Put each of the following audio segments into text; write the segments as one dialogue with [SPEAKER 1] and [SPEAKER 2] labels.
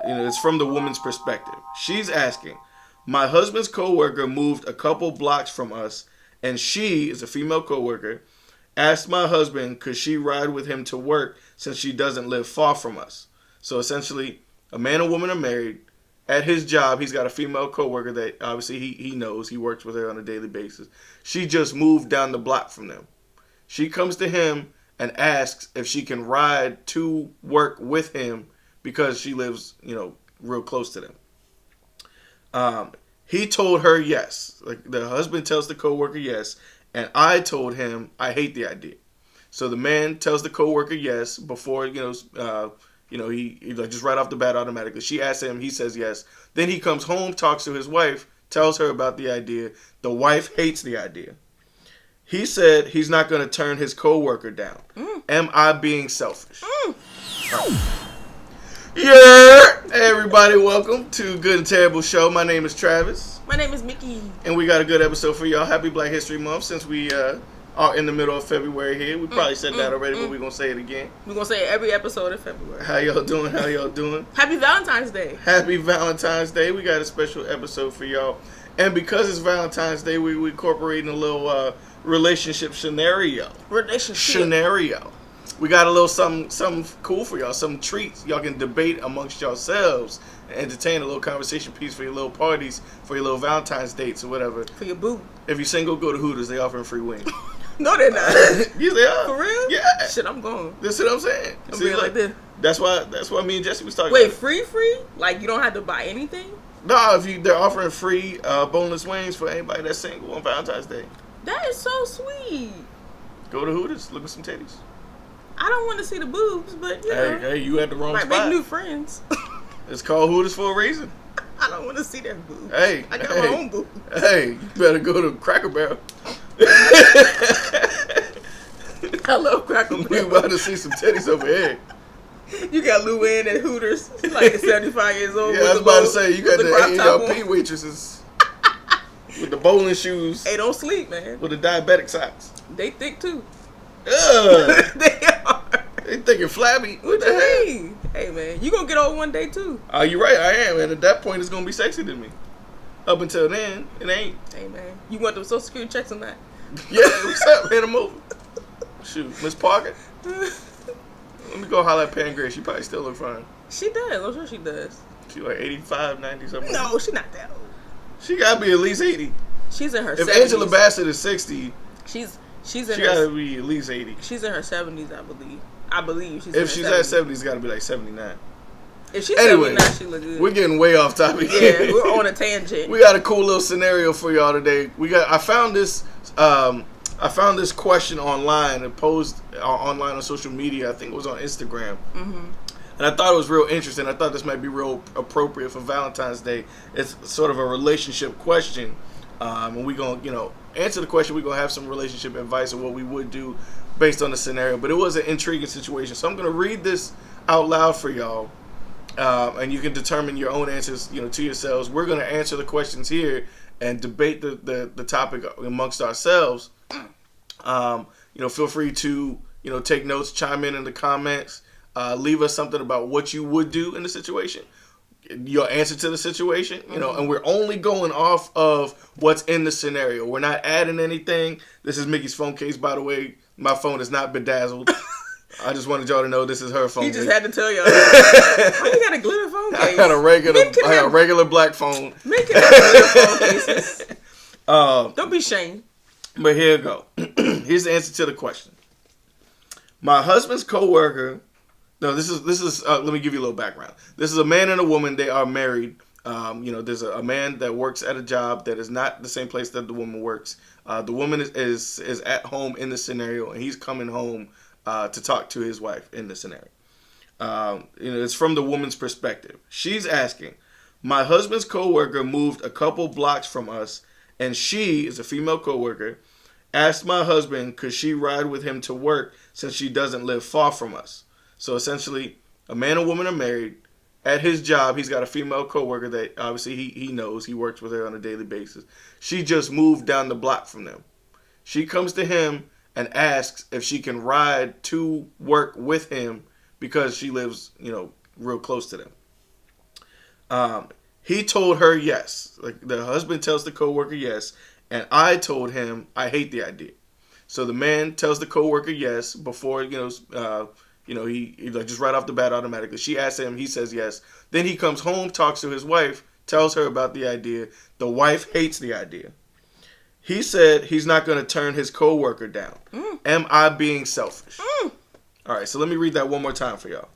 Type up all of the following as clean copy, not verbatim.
[SPEAKER 1] It's from the woman's perspective. She's asking, my husband's coworker moved a couple blocks from us, and she is a female coworker. Asked my husband, could she ride with him to work since she doesn't live far from us? So essentially, a man and woman are married. At his job, he's got a female coworker that obviously he knows. He works with her on a daily basis. She just moved down the block from them. She comes to him and asks if she can ride to work with him because she lives, real close to them. He told her yes. Like the husband tells the coworker yes, and I told him I hate the idea. So the man tells the coworker yes before he like just right off the bat automatically. She asks him, he says yes. Then he comes home, talks to his wife, tells her about the idea. The wife hates the idea. He said he's not going to turn his coworker down. Am I being selfish? Yeah, hey everybody, welcome to Good and Terrible Show. My name is Travis.
[SPEAKER 2] My name is Mickey.
[SPEAKER 1] And we got a good episode for y'all. Happy Black History Month since we are in the middle of February here. We probably said that already, but we're going to say it again.
[SPEAKER 2] We're going to say it every episode of February.
[SPEAKER 1] How y'all doing?
[SPEAKER 2] Happy Valentine's Day.
[SPEAKER 1] Happy Valentine's Day. We got a special episode for y'all. And because it's Valentine's Day, we incorporating a little relationship scenario. We got a little something cool for y'all, some treats y'all can debate amongst yourselves and entertain a little conversation piece for your little parties, for your little Valentine's dates or whatever.
[SPEAKER 2] For your boo.
[SPEAKER 1] If you're single, go to Hooters. They offering free wings.
[SPEAKER 2] No, they're not.
[SPEAKER 1] Yes, they are.
[SPEAKER 2] For real?
[SPEAKER 1] Yeah.
[SPEAKER 2] Shit, I'm going.
[SPEAKER 1] That's what I'm saying.
[SPEAKER 2] I'm being like this.
[SPEAKER 1] That's why me and Jesse was talking.
[SPEAKER 2] Wait, free? Like you don't have to buy anything?
[SPEAKER 1] No, they're offering free boneless wings for anybody that's single on Valentine's Day.
[SPEAKER 2] That is so sweet.
[SPEAKER 1] Go to Hooters. Look at some titties.
[SPEAKER 2] I don't want to see the boobs, but you know.
[SPEAKER 1] Hey, you at the wrong
[SPEAKER 2] might
[SPEAKER 1] spot.
[SPEAKER 2] Make new friends.
[SPEAKER 1] It's called Hooters for a reason.
[SPEAKER 2] I don't want to see that boob.
[SPEAKER 1] Hey,
[SPEAKER 2] I got my own boob.
[SPEAKER 1] Hey, you better go to Cracker Barrel.
[SPEAKER 2] I love Cracker Barrel.
[SPEAKER 1] You about to see some titties over here.
[SPEAKER 2] You got Luann at Hooters, like 75 years old.
[SPEAKER 1] Yeah, I was about to say, you got the AARP waitresses with the bowling shoes.
[SPEAKER 2] They don't sleep, man.
[SPEAKER 1] With the diabetic socks.
[SPEAKER 2] They thick, too.
[SPEAKER 1] Ugh.
[SPEAKER 2] They are.
[SPEAKER 1] They thinking flabby.
[SPEAKER 2] What the hell? Mean? Hey, man, you gonna get old one day, too.
[SPEAKER 1] Oh, you're right, I am. And at that point, it's gonna be sexy to me. Up until then, it ain't.
[SPEAKER 2] Hey, man. You want them Social Security checks or not?
[SPEAKER 1] Yeah, what's up? Hand them over. Shoot, Miss Parker. Let me go holler at Pam Gray. She probably still look fine.
[SPEAKER 2] She does. I'm sure she does.
[SPEAKER 1] She like 85, 90 something.
[SPEAKER 2] No, she's not that old.
[SPEAKER 1] She gotta be at least 80.
[SPEAKER 2] She's in her 70s.
[SPEAKER 1] If Angela Bassett is 60,
[SPEAKER 2] she's in
[SPEAKER 1] she gotta be at least 80.
[SPEAKER 2] She's in her 70s, I believe. I believe she's.
[SPEAKER 1] If she's at 70, it's gotta be like 79.
[SPEAKER 2] If she's 79, she look good.
[SPEAKER 1] We're getting way off topic.
[SPEAKER 2] Yeah, we're on a tangent.
[SPEAKER 1] We got a cool little scenario for y'all today. I found this question online and posed online on social media. I think it was on Instagram. Mm-hmm. And I thought it was real interesting. I thought this might be real appropriate for Valentine's Day. It's sort of a relationship question. And we're going to, answer the question. We're going to have some relationship advice on what we would do based on the scenario. But it was an intriguing situation. So I'm going to read this out loud for y'all. And you can determine your own answers, to yourselves. We're going to answer the questions here and debate the topic amongst ourselves. Feel free to, take notes, chime in the comments, leave us something about what you would do in the situation, your answer to the situation, and we're only going off of what's in the scenario. We're not adding anything. This is Mickey's phone case, by the way. My phone is not bedazzled. I just wanted y'all to know this is her phone.
[SPEAKER 2] He just had to tell y'all. Why you got a glitter phone case?
[SPEAKER 1] I got a regular black phone.
[SPEAKER 2] Make it glitter phone cases. Don't be ashamed.
[SPEAKER 1] But here we go. Here's the answer to the question. My husband's coworker. No, this is. Let me give you a little background. This is a man and a woman. They are married. There's a man that works at a job that is not the same place that the woman works. The woman is at home in the scenario, and he's coming home to talk to his wife in the scenario. It's from the woman's perspective. She's asking, my husband's coworker moved a couple blocks from us, and she is a female coworker. Asked my husband, could she ride with him to work since she doesn't live far from us? So essentially, a man and woman are married. At his job, he's got a female coworker that obviously he knows. He works with her on a daily basis. She just moved down the block from them. She comes to him and asks if she can ride to work with him because she lives, real close to them. He told her yes. Like the husband tells the coworker yes, and I told him I hate the idea. So the man tells the coworker yes before he like just right off the bat automatically. She asks him, he says yes. Then he comes home, talks to his wife, tells her about the idea. The wife hates the idea. He said he's not going to turn his coworker down. Am I being selfish? All right, so let me read that one more time for y'all.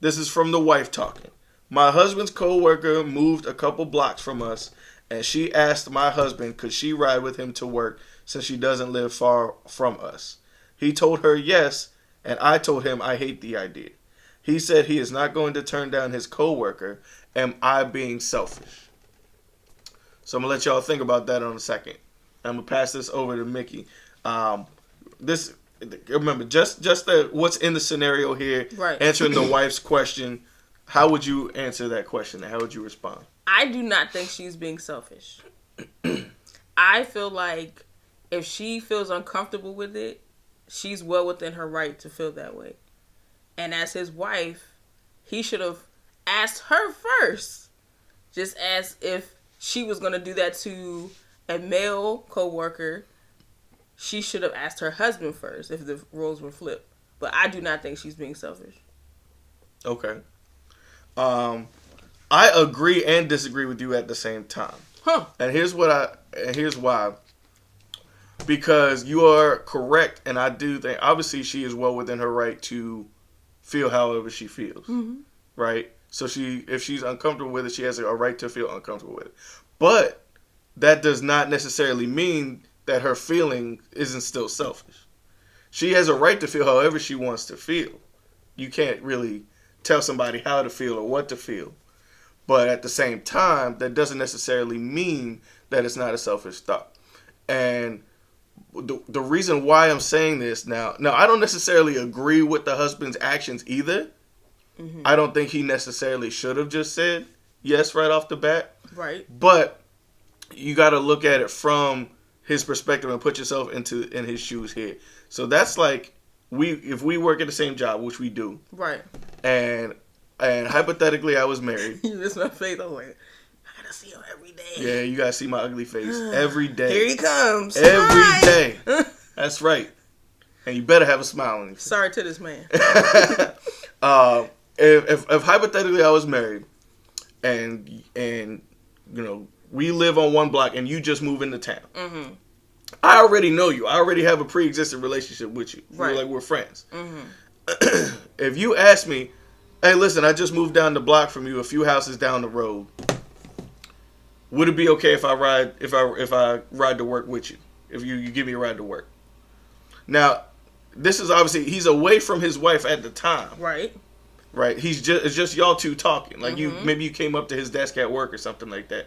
[SPEAKER 1] This is from the wife talking. My husband's coworker moved a couple blocks from us, and she asked my husband could she ride with him to work since she doesn't live far from us. He told her yes, and I told him I hate the idea. He said he is not going to turn down his coworker. Am I being selfish? So I'm going to let y'all think about that in a second. I'm going to pass this over to Mickey. Remember, just what's in the scenario here,
[SPEAKER 2] right.
[SPEAKER 1] Answering the wife's question. How would you answer that question? How would you respond?
[SPEAKER 2] I do not think she's being selfish. I feel like if she feels uncomfortable with it, she's well within her right to feel that way. And as his wife, he should have asked her first. Just as if she was going to do that to a male coworker, she should have asked her husband first if the roles were flipped. But I do not think she's being selfish.
[SPEAKER 1] Okay. I agree and disagree with you at the same time. And here's why. Because you are correct, and I do think obviously she is well within her right to feel however she feels. Right? So if she's uncomfortable with it, she has a right to feel uncomfortable with it. But that does not necessarily mean that her feeling isn't still selfish. She has a right to feel however she wants to feel. You can't really tell somebody how to feel or what to feel. But at the same time, that doesn't necessarily mean that it's not a selfish thought. And the reason why I'm saying this now, I don't necessarily agree with the husband's actions either. I don't think he necessarily should have just said yes right off the bat.
[SPEAKER 2] Right.
[SPEAKER 1] But you got to look at it from his perspective and put yourself in his shoes here. So that's like if we work at the same job, which we do.
[SPEAKER 2] Right.
[SPEAKER 1] And hypothetically, I was married.
[SPEAKER 2] You miss my face. I'm like, I gotta see him every day.
[SPEAKER 1] Yeah, you gotta see my ugly face every day.
[SPEAKER 2] Here he comes.
[SPEAKER 1] Every day. That's right. And you better have a smile on you.
[SPEAKER 2] Sorry to this man.
[SPEAKER 1] If hypothetically I was married, and we live on one block, and you just move into town. I already know you. I already have a pre-existing relationship with you.
[SPEAKER 2] Right.
[SPEAKER 1] We're friends. If you ask me, hey, listen, I just moved down the block from you, a few houses down the road. Would it be okay if I ride to work with you? If you give me a ride to work? Now, this is obviously he's away from his wife at the time.
[SPEAKER 2] Right.
[SPEAKER 1] Right. It's just y'all two talking. Like maybe you came up to his desk at work or something like that.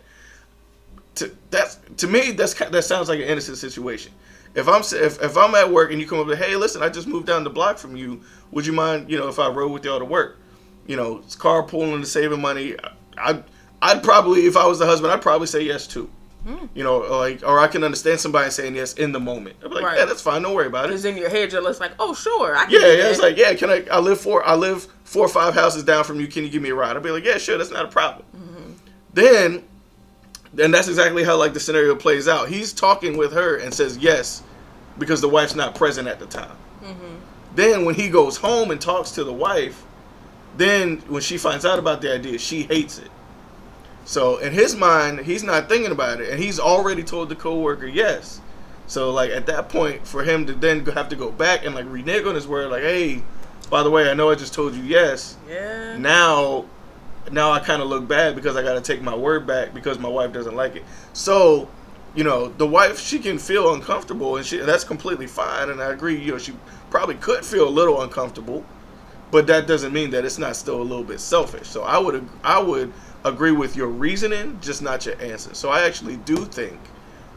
[SPEAKER 1] To me that sounds like an innocent situation. If I'm at work and you come up to, hey, listen, I just moved down the block from you. Would you mind, if I rode with y'all to work? It's carpooling and saving money. I'd probably, if I was the husband, I'd probably say yes too. Or I can understand somebody saying yes in the moment. I'd be like, yeah, that's fine. Don't worry about it.
[SPEAKER 2] Because in your head, you're just like, oh, sure. I can
[SPEAKER 1] it's like, yeah, can I live 4 or 5 houses down from you. Can you give me a ride? I'd be like, yeah, sure. That's not a problem. Then that's exactly how the scenario plays out. He's talking with her and says yes because the wife's not present at the time. Then when he goes home and talks to the wife, then when she finds out about the idea, she hates it. So in his mind, he's not thinking about it, and he's already told the coworker yes. So at that point, for him to then have to go back and renege on his word, hey, by the way, I know I just told you yes.
[SPEAKER 2] Yeah.
[SPEAKER 1] Now I kind of look bad because I got to take my word back because my wife doesn't like it. So, the wife, she can feel uncomfortable, and that's completely fine. And I agree, she probably could feel a little uncomfortable, but that doesn't mean that it's not still a little bit selfish. So I would agree with your reasoning, just not your answer. So I actually do think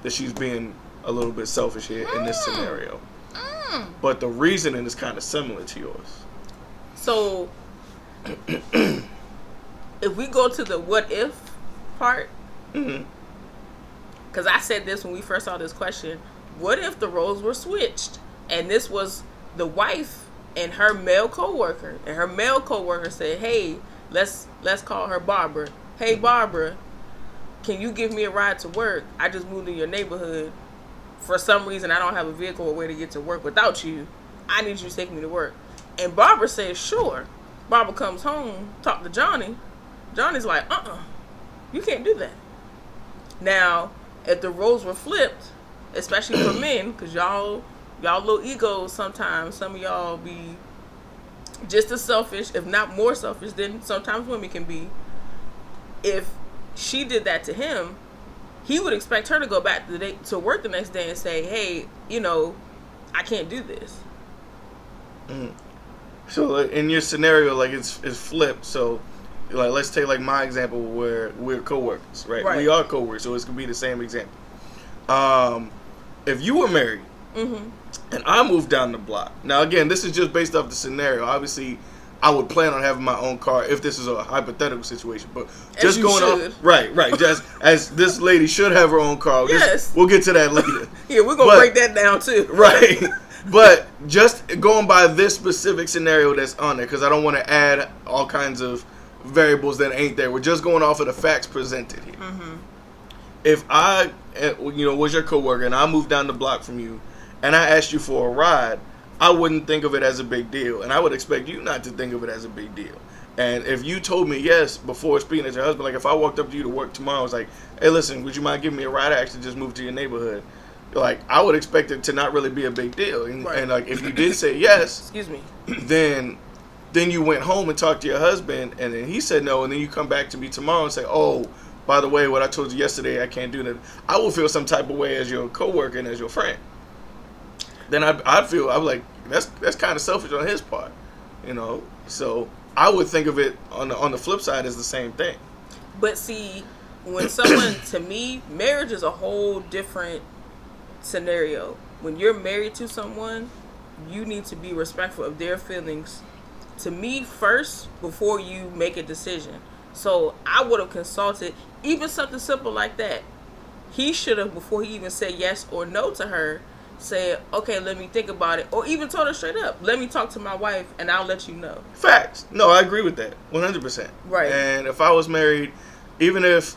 [SPEAKER 1] that she's being a little bit selfish here in this scenario. But the reasoning is kind of similar to yours.
[SPEAKER 2] So if we go to the what if part, because I said this when we first saw this question, what if the roles were switched and this was the wife and her male coworker, and her male coworker said, hey, let's call her Barbara, hey, Barbara, can you give me a ride to work? I just moved in your neighborhood. For some reason, I don't have a vehicle or way to get to work without you. I need you to take me to work. And Barbara says, sure. Barbara comes home, talk to Johnny. Johnny's like, you can't do that. Now, if the roles were flipped, especially for men, because y'all little egos sometimes, some of y'all be just as selfish, if not more selfish than sometimes women can be. If she did that to him, he would expect her to go back to work the next day and say, hey, I can't do this.
[SPEAKER 1] So like, in your scenario, like it's flipped. So like let's take like my example where we're coworkers, right? We are coworkers, so it's gonna be the same example. If you were married and I moved down the block, now again, this is just based off the scenario. Obviously, I would plan on having my own car if this is a hypothetical situation. But just going off, right, just as this lady should have her own car.
[SPEAKER 2] Yes,
[SPEAKER 1] we'll get to that later.
[SPEAKER 2] Yeah, we're gonna break that down too.
[SPEAKER 1] Right. But just going by this specific scenario that's on there, because I don't want to add all kinds of variables that ain't there. We're just going off of the facts presented here. If I, was your coworker and I moved down the block from you and I asked you for a ride, I wouldn't think of it as a big deal. And I would expect you not to think of it as a big deal. And if you told me yes before speaking as your husband, like if I walked up to you to work tomorrow, I was like, hey, listen, would you mind giving me a ride? I actually just moved to your neighborhood. Like, I would expect it to not really be a big deal. And, and like, if you did say yes,
[SPEAKER 2] excuse me,
[SPEAKER 1] then you went home and talked to your husband, and then he said no, and then you come back to me tomorrow and say, oh, by the way, what I told you yesterday, I can't do that. I will feel some type of way as your coworker and as your friend. Then I'd feel, I'm like, that's kind of selfish on his part, So I would think of it on the flip side as the same thing.
[SPEAKER 2] But see, when someone, to me, marriage is a whole different scenario. When you're married to someone, you need to be respectful of their feelings, to me, first, before you make a decision. So I would have consulted, even something simple like that. He should have, before he even said yes or no to her, said, okay, let me think about it. Or even told her straight up, let me talk to my wife and I'll let you know.
[SPEAKER 1] Facts. No, I agree with that 100%.
[SPEAKER 2] Right.
[SPEAKER 1] And if I was married, even if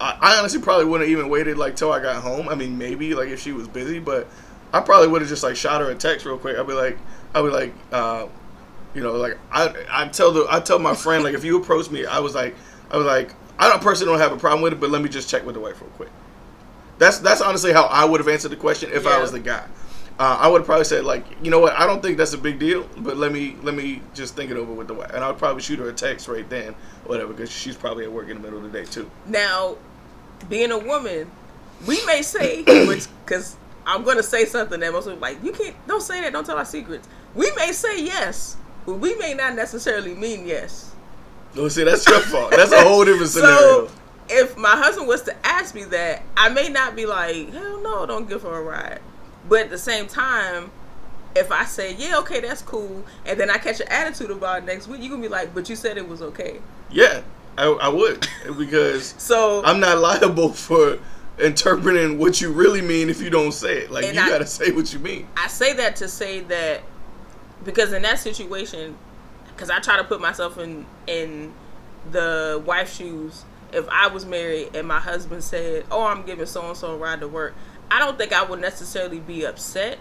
[SPEAKER 1] I honestly probably wouldn't have even waited like till I got home. I mean, maybe like if she was busy, but I probably would have just like shot her a text real quick. I'd be like, I tell my friend, like, if you approach me, I was like, I personally don't have a problem with it, but let me just check with the wife real quick. That's honestly how I would have answered the question if I was the guy. I would have probably said, like, you know what, I don't think that's a big deal, but let me just think it over with the wife. And I would probably shoot her a text right then, or whatever, because she's probably at work in the middle of the day too.
[SPEAKER 2] Now, being a woman, we may say, because I'm going to say something that most people are like, don't say that, don't tell our secrets. We may say yes, but we may not necessarily mean yes.
[SPEAKER 1] No, see, that's your fault. That's a whole different scenario.
[SPEAKER 2] So, if my husband was to ask me that, I may not be like, hell no, don't give her a ride. But at the same time, if I say, yeah, okay, that's cool, and then I catch an attitude about it next week, you're going to be like, but you said it was okay.
[SPEAKER 1] Yeah, I would. Because I'm not liable for interpreting what you really mean if you don't say it. Like, you got to say what you mean.
[SPEAKER 2] I say that to say that, because in that situation, because I try to put myself in the wife's shoes. If I was married and my husband said, oh, I'm giving so-and-so a ride to work, I don't think I would necessarily be upset,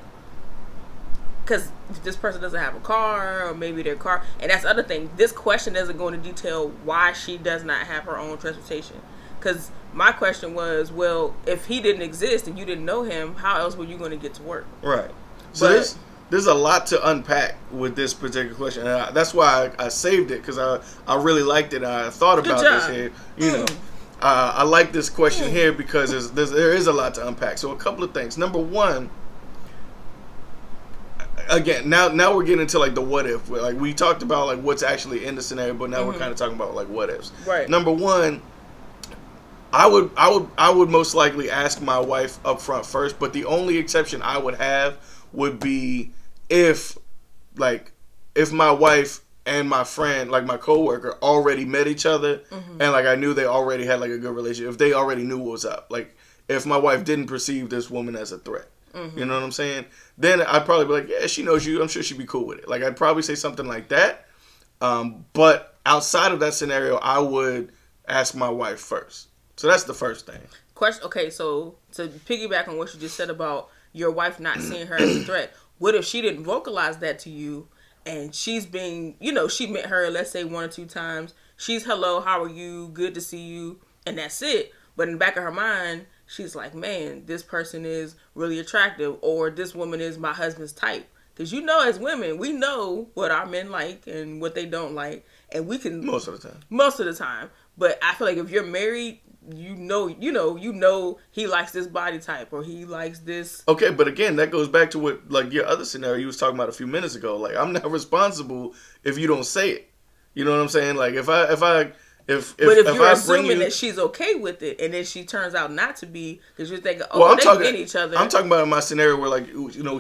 [SPEAKER 2] because this person doesn't have a car, or maybe their car. And that's the other thing. This question doesn't go into detail why she does not have her own transportation. Because my question was, well, if he didn't exist and you didn't know him, how else were you going to get to work?
[SPEAKER 1] Right. So there's a lot to unpack with this particular question. And that's why I saved it, because I really liked it. I thought about this here. I like this question here because there is a lot to unpack. So a couple of things. Number one, again, now we're getting into like the what if. Like, we talked about like what's actually in the scenario, but now we're kind of talking about like what ifs.
[SPEAKER 2] Right.
[SPEAKER 1] Number one, I would most likely ask my wife up front first, but the only exception I would have would be if my wife and my friend, like my coworker, already met each other, and like I knew they already had like a good relationship. If they already knew what was up, like if my wife didn't perceive this woman as a threat, you know what I'm saying? Then I'd probably be like, yeah, she knows you. I'm sure she'd be cool with it. Like, I'd probably say something like that. But outside of that scenario, I would ask my wife first. So that's the first thing.
[SPEAKER 2] Question. Okay, so to piggyback on what you just said about your wife not seeing her as a threat, what if she didn't vocalize that to you, and she's being, she met her, let's say 1 or 2 times. She's hello, how are you? Good to see you, and that's it. But in the back of her mind, she's like, man, this person is really attractive, or this woman is my husband's type. Because as women, we know what our men like and what they don't like, and we can
[SPEAKER 1] most of the time.
[SPEAKER 2] Most of the time, but I feel like if you're married, you know he likes this body type or he likes this.
[SPEAKER 1] Okay, but again, that goes back to what like your other scenario you was talking about a few minutes ago. Like, I'm not responsible if you don't say it. You know what I'm saying? Like, if
[SPEAKER 2] you're
[SPEAKER 1] I
[SPEAKER 2] assuming that she's okay with it, and then she turns out not to be, because you're thinking, they get each other.
[SPEAKER 1] I'm talking about in my scenario where, like,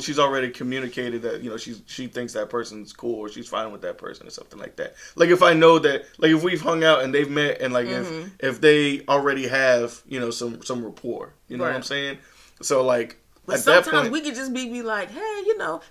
[SPEAKER 1] she's already communicated that, she thinks that person's cool or she's fine with that person or something like that. Like, if I know that, like, if we've hung out and they've met and, like, if they already have, some rapport, you know what I'm saying? So, like,
[SPEAKER 2] but sometimes we could just be like, hey,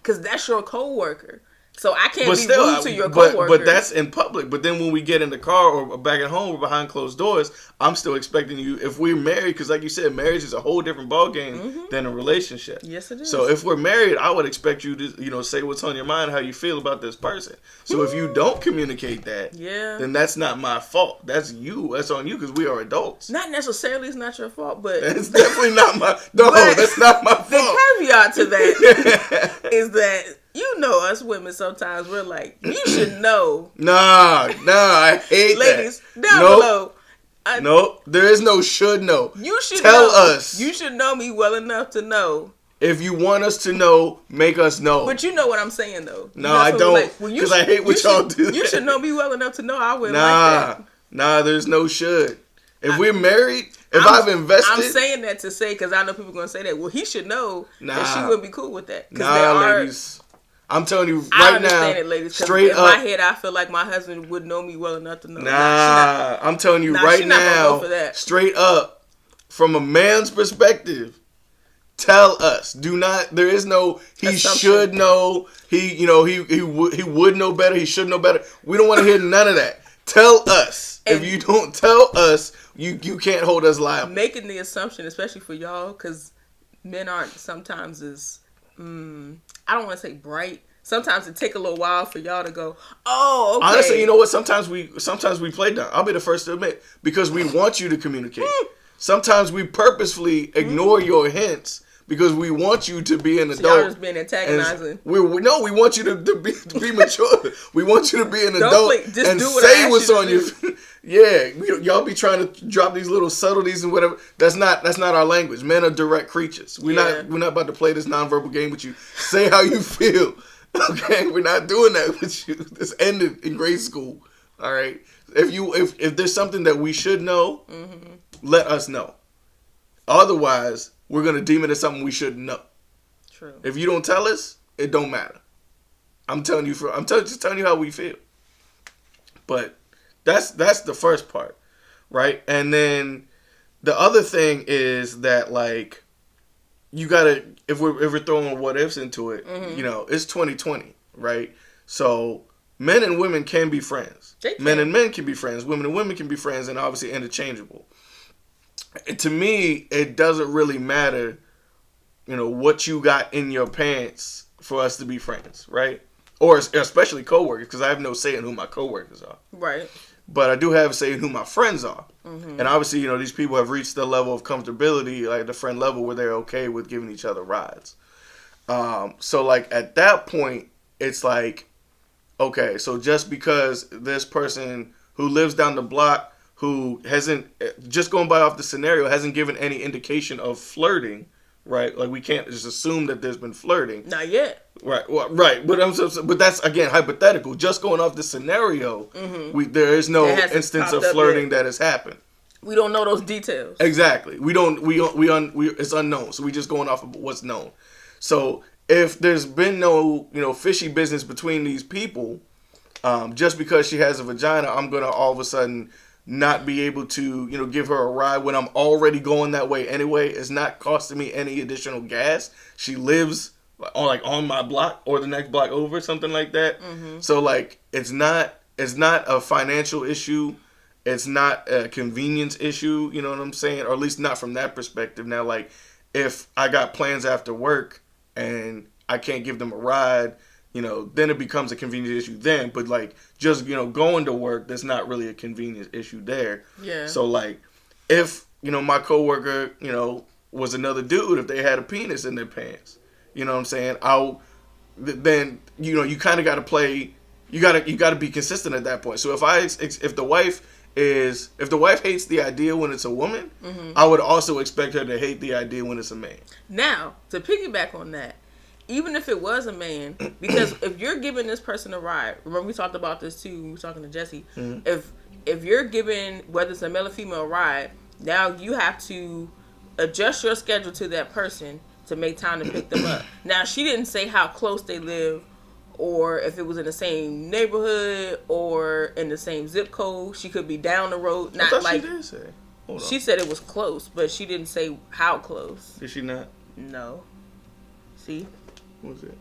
[SPEAKER 2] because that's your coworker. So I can't be rude to your coworker.
[SPEAKER 1] But that's in public. But then when we get in the car or back at home or behind closed doors, I'm still expecting you, if we're married, because like you said, marriage is a whole different ballgame than a relationship.
[SPEAKER 2] Yes, it is.
[SPEAKER 1] So if we're married, I would expect you to, say what's on your mind, how you feel about this person. So if you don't communicate that, then that's not my fault. That's you. That's on you because we are adults.
[SPEAKER 2] Not necessarily, it's not your fault, but
[SPEAKER 1] it's definitely not my. No, that's not my fault.
[SPEAKER 2] The caveat to that is that. Us women sometimes we're like, you should know.
[SPEAKER 1] Nah, I hate
[SPEAKER 2] Ladies,
[SPEAKER 1] that.
[SPEAKER 2] Down below.
[SPEAKER 1] Nope, there is no should know.
[SPEAKER 2] You should
[SPEAKER 1] tell us.
[SPEAKER 2] You should know me well enough to know.
[SPEAKER 1] If you want us to know, make us know.
[SPEAKER 2] But you know what I'm saying, though.
[SPEAKER 1] No, I don't. Because I hate what y'all do.
[SPEAKER 2] You should know me well enough to know I wouldn't like that.
[SPEAKER 1] Nah, there's no should. If we're married, I've invested.
[SPEAKER 2] I'm saying that to say, because I know people are going to say that. Well, he should know that she wouldn't be cool with that.
[SPEAKER 1] Ladies. I'm telling you right now,
[SPEAKER 2] it, ladies,
[SPEAKER 1] straight
[SPEAKER 2] in
[SPEAKER 1] up.
[SPEAKER 2] In my head, I feel like my husband would know me well enough to know.
[SPEAKER 1] I'm telling you right now, straight up, from a man's perspective, tell us. There is no, he assumption. Should know, he would know better, he should know better. We don't want to hear none of that. Tell us. And if you don't tell us, you can't hold us liable.
[SPEAKER 2] Making the assumption, especially for y'all, because men aren't sometimes as... I don't want to say bright. Sometimes it take a little while for y'all to go, oh, okay.
[SPEAKER 1] Honestly, you know what? Sometimes we play dumb. I'll be the first to admit, because we want you to communicate. Sometimes we purposefully ignore your hints because we want you to be an adult.
[SPEAKER 2] Y'all just being antagonizing.
[SPEAKER 1] We want you to be mature. We want you to be an adult and say what's on your. Yeah, y'all be trying to drop these little subtleties and whatever. That's not our language. Men are direct creatures. We're not about to play this nonverbal game with you. Say how you feel. Okay, we're not doing that with you. This ended in grade school. All right. If there's something that we should know, let us know. Otherwise, we're gonna deem it as something we shouldn't know.
[SPEAKER 2] True.
[SPEAKER 1] If you don't tell us, it don't matter. I'm just telling you how we feel. But that's the first part, right? And then the other thing is that, like, you gotta, if we're throwing what ifs into it, it's 2020, right? So men and women can be friends. Men and men can be friends. Women and women can be friends, and obviously interchangeable. To me, it doesn't really matter, what you got in your pants for us to be friends, right? Or especially coworkers, because I have no say in who my coworkers are.
[SPEAKER 2] Right.
[SPEAKER 1] But I do have a say in who my friends are. And obviously, these people have reached the level of comfortability, like the friend level, where they're okay with giving each other rides. So, like, at that point, it's like, okay, so just because this person who lives down the block, who hasn't, just going by off the scenario, hasn't given any indication of flirting, right? Like, we can't just assume that there's been flirting.
[SPEAKER 2] Not yet.
[SPEAKER 1] Right, well, right. But that's, again, hypothetical. Just going off the scenario, there is no instance of flirting that has happened.
[SPEAKER 2] We don't know those details.
[SPEAKER 1] Exactly. It's unknown. So we just going off of what's known. So if there's been no, fishy business between these people, just because she has a vagina, I'm going to all of a sudden not be able to, give her a ride when I'm already going that way anyway. It's not costing me any additional gas. She lives on my block or the next block over, something like that. So, like, it's not a financial issue. it's not a convenience issue, you know what I'm saying? Or at least not from that perspective. Now, like, if I got plans after work and I can't give them a ride, then it becomes a convenience issue then. But, like, just, going to work, that's not really a convenience issue there.
[SPEAKER 2] Yeah.
[SPEAKER 1] So, like, if, my coworker, was another dude, if they had a penis in their pants, you know what I'm saying? Then, you kind of got to play, you got to be consistent at that point. So if the wife hates the idea when it's a woman, I would also expect her to hate the idea when it's a man.
[SPEAKER 2] Now, to piggyback on that, even if it was a man, because if you're giving this person a ride, remember we talked about this too when we were talking to Jesse, if you're giving, whether it's a male or female, a ride, now you have to adjust your schedule to that person to make time to pick them up. Now, she didn't say how close they live, or if it was in the same neighborhood or in the same zip code. She could be down the road.
[SPEAKER 1] Not like she did say. Hold on.
[SPEAKER 2] She said it was close, but she didn't say how close.
[SPEAKER 1] Did she not?
[SPEAKER 2] No. See?
[SPEAKER 1] What was it?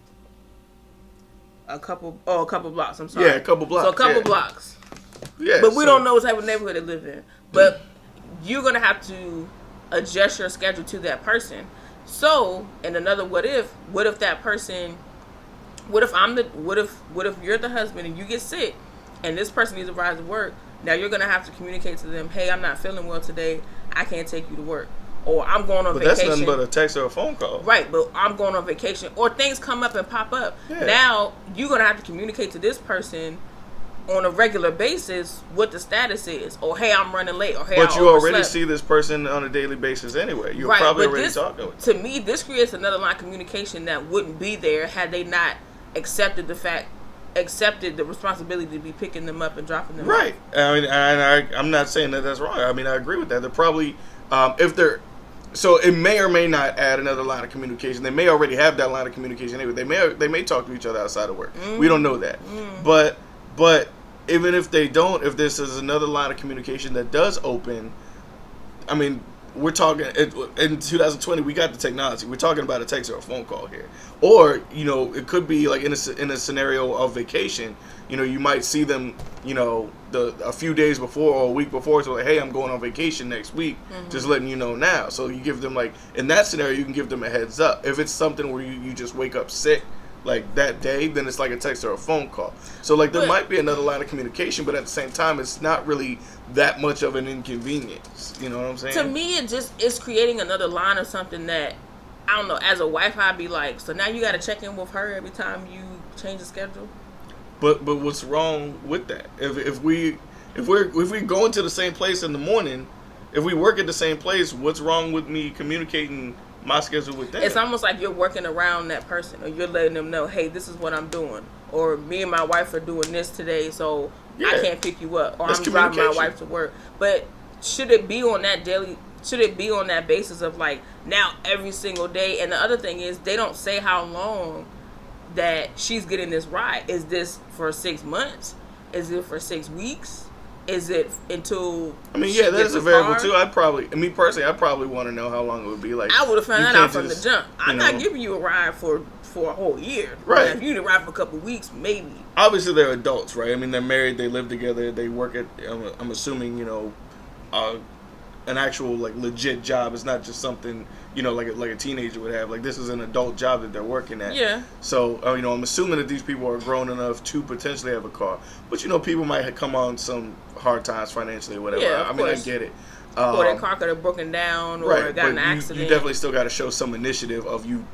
[SPEAKER 2] A couple blocks. I'm sorry.
[SPEAKER 1] Yeah, a couple blocks.
[SPEAKER 2] So a couple blocks.
[SPEAKER 1] Yeah.
[SPEAKER 2] But we don't know what type of neighborhood they live in. But you're gonna have to adjust your schedule to that person. So, and another what if that person, what if you're the husband and you get sick and this person needs a ride to work, now you're going to have to communicate to them, hey, I'm not feeling well today, I can't take you to work. Or I'm going on vacation.
[SPEAKER 1] But that's nothing but a text or a phone call.
[SPEAKER 2] Right, but I'm going on vacation. Or things come up and pop up.
[SPEAKER 1] Yeah.
[SPEAKER 2] Now, you're going to have to communicate to this person on a regular basis what the status is, or hey, I'm running late, or hey,
[SPEAKER 1] but
[SPEAKER 2] I
[SPEAKER 1] you already
[SPEAKER 2] overslept.
[SPEAKER 1] see this person on a daily basis anyway. You're
[SPEAKER 2] right,
[SPEAKER 1] probably
[SPEAKER 2] but
[SPEAKER 1] already talking with
[SPEAKER 2] them. To me, this creates another line of communication that wouldn't be there had they not accepted the responsibility to be picking them up and dropping them
[SPEAKER 1] right.
[SPEAKER 2] off.
[SPEAKER 1] I mean, I'm not saying that that's wrong. I mean, I agree with that. They're probably so it may or may not add another line of communication. They may already have that line of communication anyway. They may talk to each other outside of work. We don't know that. But even if they don't, if this is another line of communication that does open, I mean, we're talking in 2020. We got the technology. We're talking about a text or a phone call here, or it could be like in a scenario of vacation. You might see them, a few days before or a week before. So like, hey, I'm going on vacation next week. Just letting you know now. So you give them in that scenario, you can give them a heads up. If it's something where you just wake up sick like that day, then it's like a text or a phone call. So there might be another line of communication, but at the same time, it's not really that much of an inconvenience. You know what I'm saying?
[SPEAKER 2] To me, it's creating another line of something that, I don't know, as a wife, I'd be like, so now you got to check in with her every time you change the schedule?
[SPEAKER 1] But what's wrong with that? If we go into the same place in the morning, if we work at the same place, what's wrong with me communicating my schedule with them?
[SPEAKER 2] It's almost like you're working around that person, or you're letting them know, hey, this is what I'm doing, or me and my wife are doing this today, so I can't pick you up, or I'm driving my wife to work. But should it be on that basis of now every single day? And the other thing is, they don't say how long that she's getting this ride. Is this for 6 months? Is it for 6 weeks? Is it until? I mean,
[SPEAKER 1] yeah, that's a variable too. I probably want to know how long it would be.
[SPEAKER 2] I would have found that out from the jump. I'm not giving you a ride for a whole year.
[SPEAKER 1] Right.
[SPEAKER 2] If you need a ride for a couple of weeks, maybe.
[SPEAKER 1] Obviously, they're adults, right? I mean, they're married, they live together, they work at. I'm assuming, an actual legit job. It's not just something like a teenager would have. This is an adult job that they're working at.
[SPEAKER 2] Yeah.
[SPEAKER 1] So I'm assuming that these people are grown enough to potentially have a car. But people might come on some hard times financially or whatever.
[SPEAKER 2] Yeah,
[SPEAKER 1] I mean, I get it.
[SPEAKER 2] Or their car could have broken down, or
[SPEAKER 1] right,
[SPEAKER 2] got in an accident.
[SPEAKER 1] You definitely still got to show some initiative of you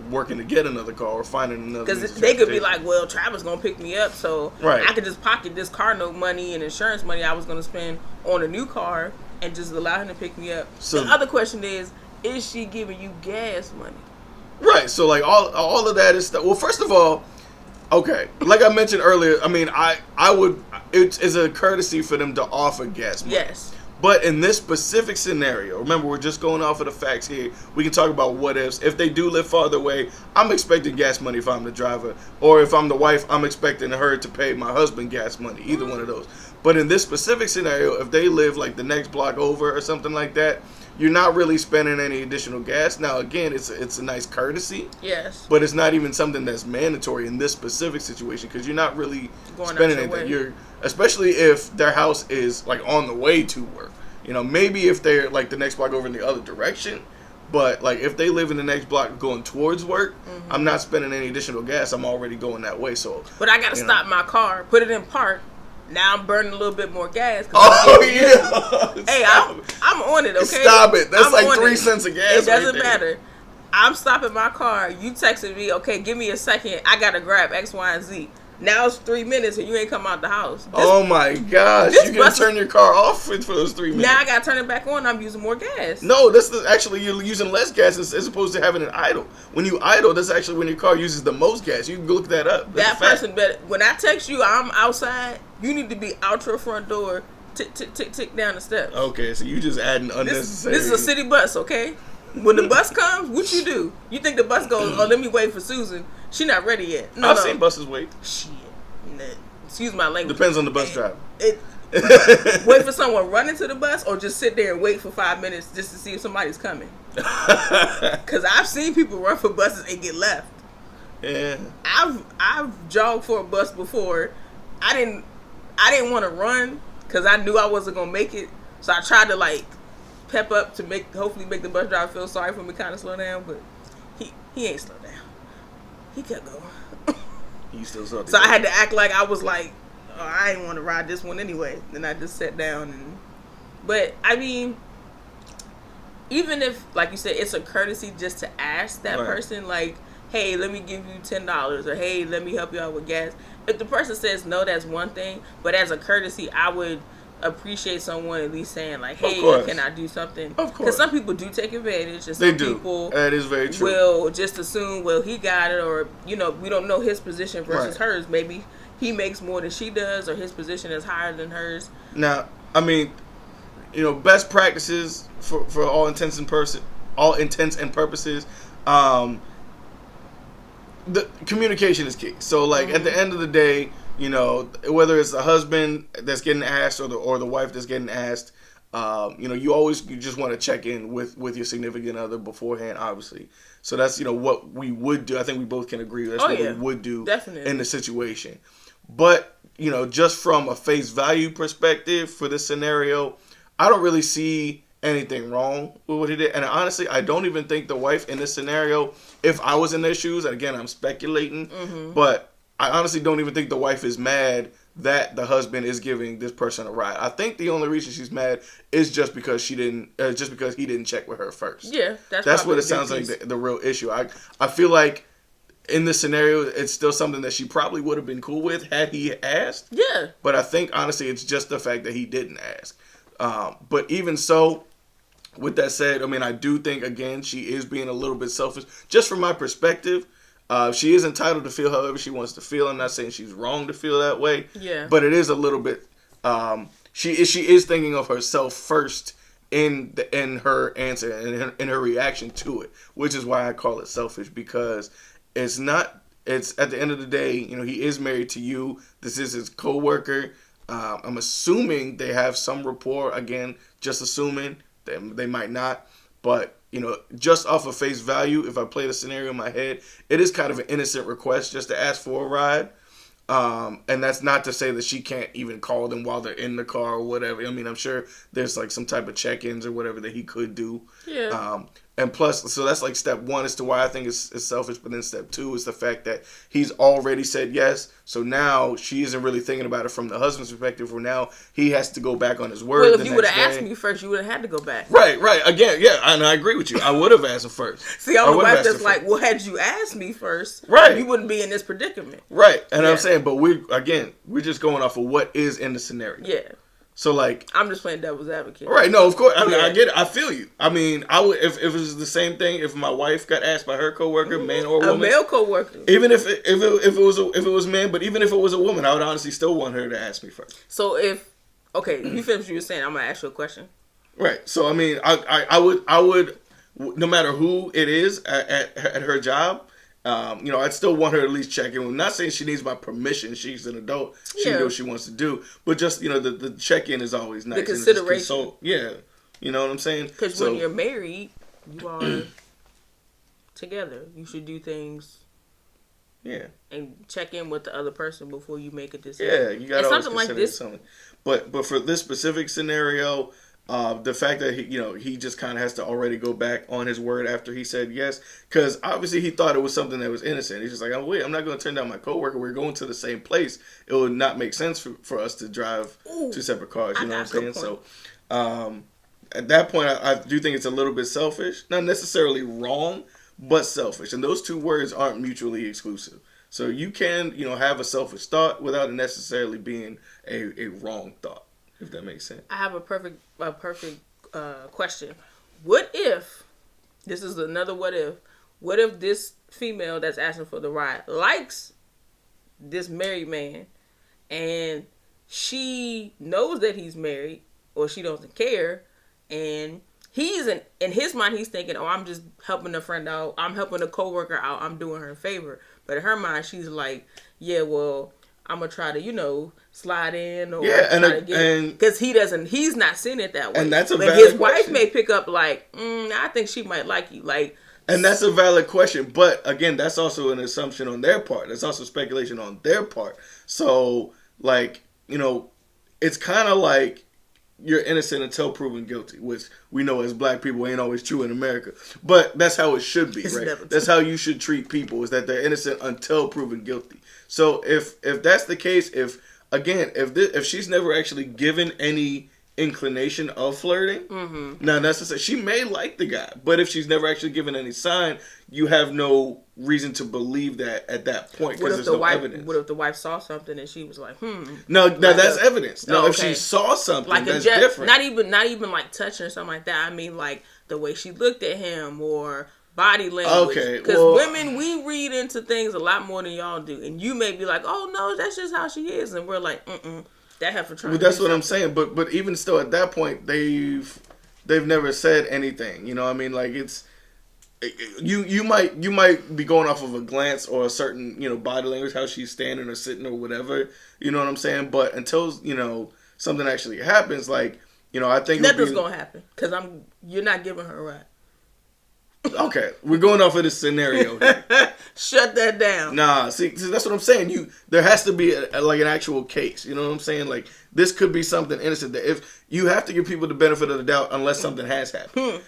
[SPEAKER 1] working to get another car or finding another.
[SPEAKER 2] Because they could be like, well, Travis gonna pick me up, so
[SPEAKER 1] right.
[SPEAKER 2] I could just pocket this car note money and insurance money I was gonna spend on a new car and just allow him to pick me up. So the other question is she giving you gas money?
[SPEAKER 1] Right. So all of that is stuff. Well, first of all, okay, like I mentioned earlier, I mean, I would, it's a courtesy for them to offer gas money.
[SPEAKER 2] Yes.
[SPEAKER 1] But in this specific scenario, remember, we're just going off of the facts here. We can talk about what ifs. If they do live farther away, I'm expecting gas money if I'm the driver. Or if I'm the wife, I'm expecting her to pay my husband gas money. Either one of those. But in this specific scenario, if they live like the next block over or something like that, you're not really spending any additional gas. Now, again, it's a nice courtesy.
[SPEAKER 2] Yes.
[SPEAKER 1] But it's not even something that's mandatory in this specific situation because you're not really spending anything. You're, especially if their house is like on the way to work. You know, maybe if they're like the next block over in the other direction. But like if they live in the next block going towards work, I'm not spending any additional gas. I'm already going that way. So,
[SPEAKER 2] but I gotta stop my car, put it in park. Now I'm burning a little bit more gas.
[SPEAKER 1] Oh yeah.
[SPEAKER 2] Hey, I'm on it. Okay.
[SPEAKER 1] Stop it. That's like 3 cents of gas.
[SPEAKER 2] It doesn't matter. I'm stopping my car. You texted me. Okay, give me a second. I gotta grab X, Y, and Z. Now it's 3 minutes and you ain't come out the house.
[SPEAKER 1] Oh my gosh! You can turn your car off for those 3 minutes.
[SPEAKER 2] Now I gotta turn it back on. I'm using more gas.
[SPEAKER 1] No, actually you're using less gas as opposed to having it idle. When you idle, that's actually when your car uses the most gas. You can look that up.
[SPEAKER 2] That person better. When I text you, I'm outside. You need to be out your front door. Tick tick tick tick down the steps.
[SPEAKER 1] Okay, so you just adding unnecessary.
[SPEAKER 2] This is a city bus, okay? When the bus comes, what you do? You think the bus goes? Oh, let me wait for Susan. She not ready yet.
[SPEAKER 1] No, I've seen buses wait.
[SPEAKER 2] Shit. Excuse my language.
[SPEAKER 1] Depends on the bus driver.
[SPEAKER 2] Wait for someone running to the bus or just sit there and wait for 5 minutes just to see if somebody's coming. Because I've seen people run for buses and get left.
[SPEAKER 1] Yeah.
[SPEAKER 2] I've jogged for a bus before. I didn't want to run because I knew I wasn't gonna make it. So I tried to like pep up to hopefully make the bus driver feel sorry for me, kind of slow down. But he ain't slow down. He kept going.
[SPEAKER 1] You still saw.
[SPEAKER 2] So I had to act like I was like, oh, I didn't want to ride this one anyway. Then I just sat down but I mean, even if, like you said, it's a courtesy just to ask that person, like, hey, let me give you $10 or hey, let me help you out with gas. If the person says no, that's one thing. But as a courtesy, I would appreciate someone at least saying like, hey, can I do something? Of course. Because some people do take advantage and some people
[SPEAKER 1] that is very true.
[SPEAKER 2] Will just assume, well, he got it, or we don't know his position versus hers. Maybe he makes more than she does, or his position is higher than hers. Now,
[SPEAKER 1] I mean, best practices for all intents and purposes, the communication is key. So like at the end of the day, whether it's the husband that's getting asked or the wife that's getting asked, you just want to check in with your significant other beforehand, obviously. So that's, what we would do. I think we both can agree that's what we would do in the situation. But, just from a face value perspective for this scenario, I don't really see anything wrong with what he did. And honestly, I don't even think the wife in this scenario, if I was in their shoes, and again, I'm speculating, but I honestly don't even think the wife is mad that the husband is giving this person a ride. I think the only reason she's mad is just because he didn't check with her first.
[SPEAKER 2] Yeah,
[SPEAKER 1] that's what it sounds like the real issue. I feel like in this scenario, it's still something that she probably would have been cool with had he asked.
[SPEAKER 2] Yeah.
[SPEAKER 1] But I think honestly, it's just the fact that he didn't ask. But even so, with that said, I mean, I do think again she is being a little bit selfish, just from my perspective. She is entitled to feel however she wants to feel. I'm not saying she's wrong to feel that way.
[SPEAKER 2] Yeah.
[SPEAKER 1] But it is a little bit. She is thinking of herself first in her answer and in her reaction to it, which is why I call it selfish, because it's not. It's at the end of the day, he is married to you. This is his coworker. I'm assuming they have some rapport. Again, just assuming they might not, but. Just off of face value, if I play the scenario in my head, it is kind of an innocent request just to ask for a ride. And that's not to say that she can't even call them while they're in the car or whatever. I mean, I'm sure there's like some type of check-ins or whatever that he could do.
[SPEAKER 2] Yeah.
[SPEAKER 1] And plus, so that's like step one as to why I think it's selfish. But then step two is the fact that he's already said yes. So now she isn't really thinking about it from the husband's perspective. For now, he has to go back on his word.
[SPEAKER 2] Well, if you would have asked me first, you would have had to go back.
[SPEAKER 1] Right. Again, yeah, and I agree with you. I would have asked him first.
[SPEAKER 2] See, I'm the wife that's like, well, had you asked me first, you wouldn't be in this predicament.
[SPEAKER 1] Right. And I'm saying, but we're just going off of what is in the scenario.
[SPEAKER 2] Yeah.
[SPEAKER 1] So like,
[SPEAKER 2] I'm just playing devil's advocate.
[SPEAKER 1] Right? No, of course. I mean, I get it. I feel you. I mean, I would if it was the same thing. If my wife got asked by her coworker, man or woman,
[SPEAKER 2] a male coworker,
[SPEAKER 1] even if it was man, but even if it was a woman, I would honestly still want her to ask me first.
[SPEAKER 2] So you finished what you were saying. I'm gonna ask you a question.
[SPEAKER 1] Right. So I mean, I would no matter who it is at her job, I'd still want her to at least check in. I'm not saying she needs my permission. She's an adult. She can do what she wants to do. But just, the check-in is always nice.
[SPEAKER 2] The consideration.
[SPEAKER 1] You know what I'm saying?
[SPEAKER 2] Because when you're married, you are together. You should do things.
[SPEAKER 1] Yeah.
[SPEAKER 2] And check in with the other person before you make a decision.
[SPEAKER 1] Yeah, you got to
[SPEAKER 2] something like this.
[SPEAKER 1] Something. But for this specific scenario, the fact that he just kind of has to already go back on his word after he said yes, because obviously he thought it was something that was innocent. He's just like, oh wait, I'm not going to turn down my coworker. We're going to the same place. It would not make sense for us to drive two separate cars. You know what I'm saying? So, at that point, I do think it's a little bit selfish. Not necessarily wrong, but selfish. And those two words aren't mutually exclusive. So you can, have a selfish thought without it necessarily being a wrong thought, if that makes sense.
[SPEAKER 2] I have a perfect question. What if, this is another what if this female that's asking for the ride likes this married man and she knows that he's married or she doesn't care, and he's in his mind he's thinking, oh, I'm just helping a friend out, I'm helping a coworker out, I'm doing her a favor. But in her mind she's like, yeah, well, I'm gonna try to, slide in or because he's not seeing it that way.
[SPEAKER 1] And that's a
[SPEAKER 2] but
[SPEAKER 1] valid
[SPEAKER 2] his
[SPEAKER 1] question.
[SPEAKER 2] wife may pick up like, I think she might like you, like.
[SPEAKER 1] And that's a valid question, but again, that's also an assumption on their part. That's also speculation on their part. So, it's kind of like you're innocent until proven guilty, which we know as black people ain't always true in America. But that's how it should be, right? That's how you should treat people, is that they're innocent until proven guilty. So if that's the case, if she's never actually given any inclination of flirting, now that's to say she may like the guy, but if she's never actually given any sign, you have no reason to believe that at that point because there's no evidence.
[SPEAKER 2] What if the wife saw something and she was like,
[SPEAKER 1] No, that's evidence. No, if she saw something, like that's different.
[SPEAKER 2] Not even like touching or something like that. I mean, like the way she looked at him or body language.
[SPEAKER 1] Okay,
[SPEAKER 2] because women, we read into things a lot more than y'all do, and you may be like, oh no, that's just how she is, and we're like, that heifer trying.
[SPEAKER 1] Well, that's what I'm saying. But even still, at that point, they've never said anything. You know, I mean, like it's. You might be going off of a glance or a certain body language, how she's standing or sitting or whatever, you know what I'm saying. But until something actually happens, like I think
[SPEAKER 2] nothing's gonna happen because you're not giving her a ride.
[SPEAKER 1] Okay, we're going off of this scenario here.
[SPEAKER 2] Shut that down.
[SPEAKER 1] Nah, see, that's what I'm saying. There has to be like an actual case. You know what I'm saying? Like this could be something innocent. That if you have to give people the benefit of the doubt unless something has happened.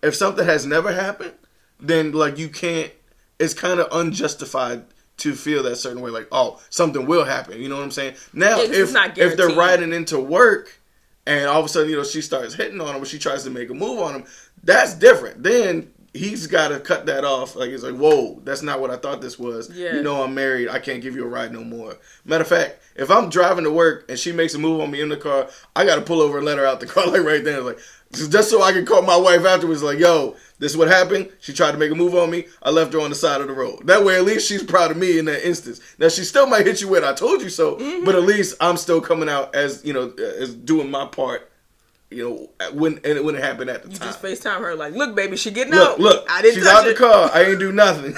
[SPEAKER 1] If something has never happened, then like you can't. It's kind of unjustified to feel that certain way. Like, oh, something will happen. You know what I'm saying? Now, if they're riding into work and all of a sudden she starts hitting on him or she tries to make a move on him, that's different. Then he's got to cut that off. Like it's like, whoa, that's not what I thought this was. Yeah. I'm married. I can't give you a ride no more. Matter of fact, if I'm driving to work and she makes a move on me in the car, I got to pull over and let her out the car like right there. Like just so I can call my wife afterwards. Like, yo, this is what happened. She tried to make a move on me. I left her on the side of the road. That way, at least she's proud of me in that instance. Now, she still might hit you with, I told you so. But at least I'm still coming out as, as doing my part. When it happened at the time.
[SPEAKER 2] You just FaceTime her like, look, baby, she getting out.
[SPEAKER 1] Look, I didn't. She's out the car. I ain't do nothing.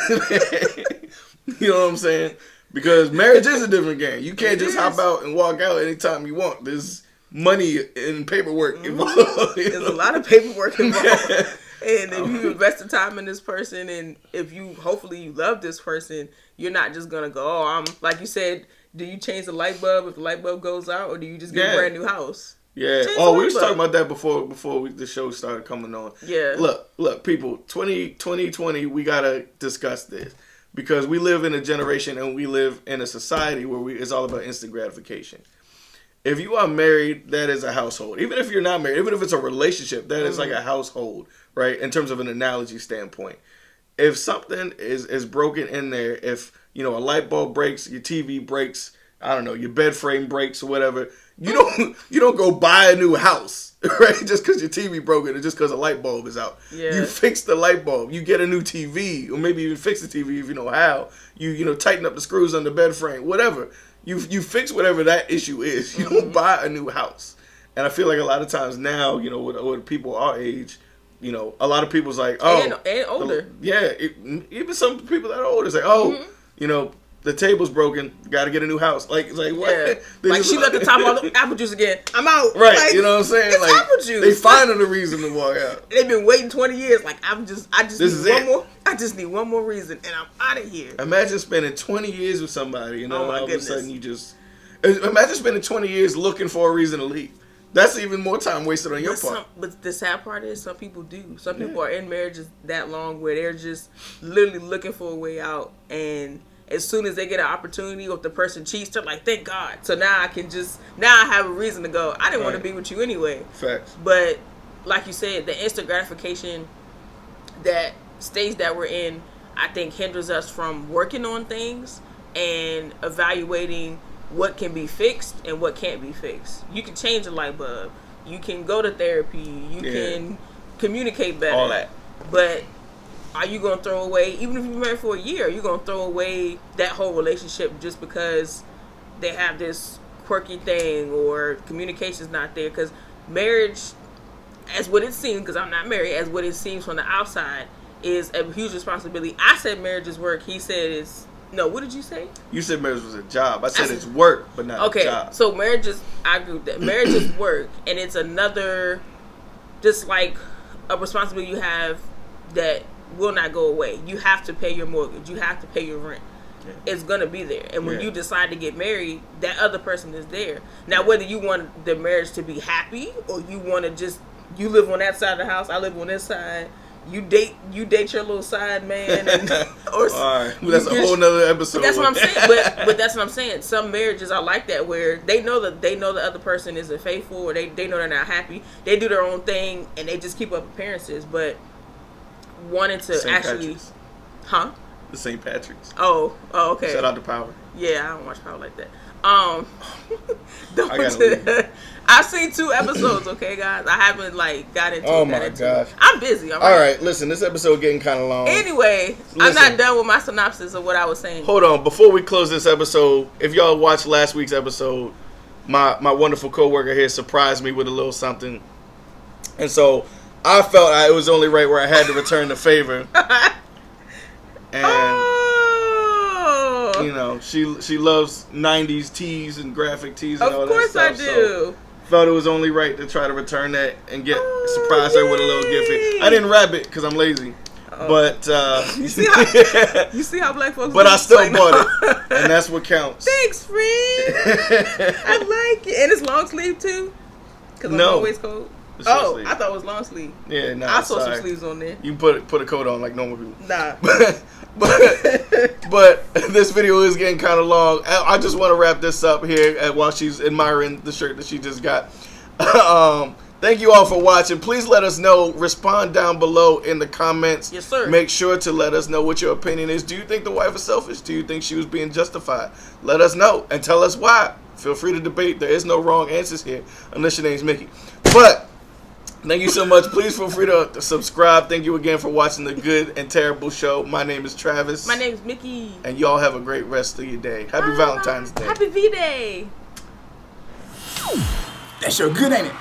[SPEAKER 1] You know what I'm saying? Because marriage is a different game. You can't just hop out and walk out anytime you want. There's money and paperwork involved.
[SPEAKER 2] There's a lot of paperwork involved. And if you invest the time in this person, and if hopefully you love this person, you're not just gonna go, oh, I'm like you said. Do you change the light bulb if the light bulb goes out, or do you just get a brand new house?
[SPEAKER 1] Yeah. Oh, we was talking about that before the show started coming on. Yeah. Look, people, 2020, we gotta discuss this because we live in a generation and we live in a society where it's all about instant gratification. If you are married, that is a household. Even if you're not married, even if it's a relationship, that is like a household, right? In terms of an analogy standpoint. If something is broken in there, if a light bulb breaks, your TV breaks, I don't know, your bed frame breaks or whatever, you don't go buy a new house, right? Just because your TV broken or just because a light bulb is out. Yeah. You fix the light bulb. You get a new TV, or maybe even fix the TV if you know how. You tighten up the screws on the bed frame, whatever. You fix whatever that issue is. You don't buy a new house. And I feel like a lot of times now, with people our age, you know, a lot of people's like, oh,
[SPEAKER 2] and older.
[SPEAKER 1] Yeah, even some people that are older say, oh, you know, the table's broken. Got to get a new house. Like, it's like what?
[SPEAKER 2] Yeah. Like she let the top all the apple juice again. I'm out.
[SPEAKER 1] Right.
[SPEAKER 2] Like,
[SPEAKER 1] you know what I'm saying?
[SPEAKER 2] It's
[SPEAKER 1] like
[SPEAKER 2] apple juice.
[SPEAKER 1] They finding a reason to walk out.
[SPEAKER 2] They've been waiting 20 years. Like I just
[SPEAKER 1] this
[SPEAKER 2] need one more. I just need one more reason, and I'm out of here.
[SPEAKER 1] Imagine spending 20 years with somebody, you know,
[SPEAKER 2] oh my
[SPEAKER 1] all
[SPEAKER 2] goodness.
[SPEAKER 1] of a sudden you just. Imagine spending 20 years looking for a reason to leave. That's even more time wasted on your part.
[SPEAKER 2] But the sad part is some people do. Some people are in marriages that long where they're just literally looking for a way out, and as soon as they get an opportunity or if the person cheats, they're like, thank God. So now I have a reason to go. I didn't want to be with you anyway.
[SPEAKER 1] Facts.
[SPEAKER 2] But like you said, the instant gratification that stage that we're in, I think hinders us from working on things and evaluating what can be fixed and what can't be fixed. You can change a light bulb. You can go to therapy. You can communicate better.
[SPEAKER 1] All that.
[SPEAKER 2] But are you going to throw away, even if you've been married for a year, are you going to throw away that whole relationship just because they have this quirky thing or communication's not there? Because marriage, as what it seems, because I'm not married, as what it seems from the outside, is a huge responsibility. I said marriage is work. He said it's, no, what did you say?
[SPEAKER 1] You said marriage was a job. I said it's work, but not a job.
[SPEAKER 2] So marriage is, I agree with that. Marriage is work, and it's another, just like a responsibility you have that will not go away. You have to pay your mortgage. You have to pay your rent. Yeah. It's going to be there. And when you decide to get married, that other person is there. Now, whether you want the marriage to be happy or you want to just, you live on that side of the house, I live on this side, you date your little side man. And,
[SPEAKER 1] or all right. That's a whole nother episode.
[SPEAKER 2] That's what I'm saying. But that's what I'm saying. Some marriages are like that where they know the other person isn't faithful or they know they're not happy. They do their own thing and they just keep up appearances. But wanting to
[SPEAKER 1] St.
[SPEAKER 2] actually,
[SPEAKER 1] Patrick's. The St. Patrick's.
[SPEAKER 2] Oh, okay.
[SPEAKER 1] Shout out to Power.
[SPEAKER 2] Yeah, I don't watch Power like that. I've seen 2 episodes. Okay, guys, I haven't got into.
[SPEAKER 1] Oh my gosh,
[SPEAKER 2] I'm busy.
[SPEAKER 1] All right, listen, this episode getting kind of long.
[SPEAKER 2] Anyway, I'm not done with my synopsis of what I was saying.
[SPEAKER 1] Hold on, before we close this episode, if y'all watched last week's episode, my wonderful coworker here surprised me with a little something, and so I felt it was only right where I had to return the favor. And you know, she loves 90s tees and graphic tees and all that stuff. Of course I do. So felt it was only right to try to return that and surprise her with a little gift. I didn't wrap it because I'm lazy. But
[SPEAKER 2] you see how black folks.
[SPEAKER 1] But I still bought it, and that's what counts.
[SPEAKER 2] Thanks, friend. I like it, and it's long sleeve too. Because I'm always cold. Oh, I thought it was long sleeve.
[SPEAKER 1] Yeah, no.
[SPEAKER 2] I saw some sleeves on there.
[SPEAKER 1] You can put a coat on like normal people.
[SPEAKER 2] Nah.
[SPEAKER 1] But this video is getting kind of long. I just want to wrap this up here while she's admiring the shirt that she just got. Thank you all for watching. Please let us know. Respond down below in the comments.
[SPEAKER 2] Yes, sir.
[SPEAKER 1] Make sure to let us know what your opinion is. Do you think the wife is selfish? Do you think she was being justified? Let us know and tell us why. Feel free to debate. There is no wrong answers here unless your name's Mickey. But thank you so much. Please feel free to subscribe. Thank you again for watching the Good and Terrible Show. My name is Travis.
[SPEAKER 2] My name is Mickey.
[SPEAKER 1] And y'all have a great rest of your day. Happy Valentine's Day.
[SPEAKER 2] Happy V-Day.
[SPEAKER 3] That's your good, ain't it?